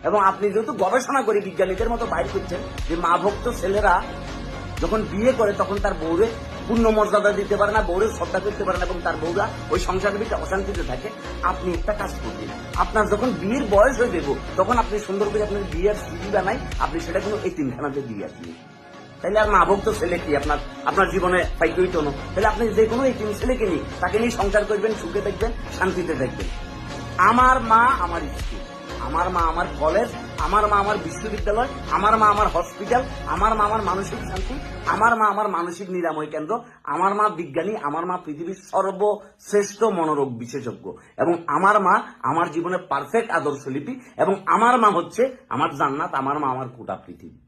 এবং আপনি যেহেতু গবেষণা করে বিজ্ঞানীদের মতো বাইর করছেন যে মা ভক্ত ছেলেরা যখন বিয়ে করে তখন তার বউরে পূর্ণ মর্যাদা দিতে পারে না, বউরে শ্রদ্ধা করতে পারে না এবং তার বউরা ওই সংসারের ভিতরে অশান্তিতে থাকে। আপনি একটা কাজ করবেন, আপনার যখন বিয়ের বয়স হয়ে যাবো তখন আপনি সুন্দর করে আপনার বিয়ের সিডি বানাই, আপনি সেটা কোনো এতিমখানাতে দিয়ে আসবেন। তাহলে আর মা ভক্ত ছেলে কি আপনার জীবনে পাইতে হইতো না? তাহলে আপনি যে কোনো এতিম ছেলেকে নিয়ে তাকে নিয়ে সংসার করবেন, সুখে দেখবেন, শান্তিতে দেখবেন। আমার মা আমার স্কুল, আমার মা আমার কলেজ, আমার মা আমার বিশ্ববিদ্যালয়, আমার মা আমার হসপিটাল, আমার মা আমার মানসিক শান্তি, আমার মা আমার মানসিক নিরাময় কেন্দ্র, আমার মা বিজ্ঞানী, আমার মা পৃথিবীর সর্বশ্রেষ্ঠ মনোরোগ বিশেষজ্ঞ, এবং আমার মা আমার জীবনের পারফেক্ট আদর্শ লিপি, এবং আমার মা হচ্ছে আমার জান্নাত, আমার মা আমার গোটা পৃথিবী।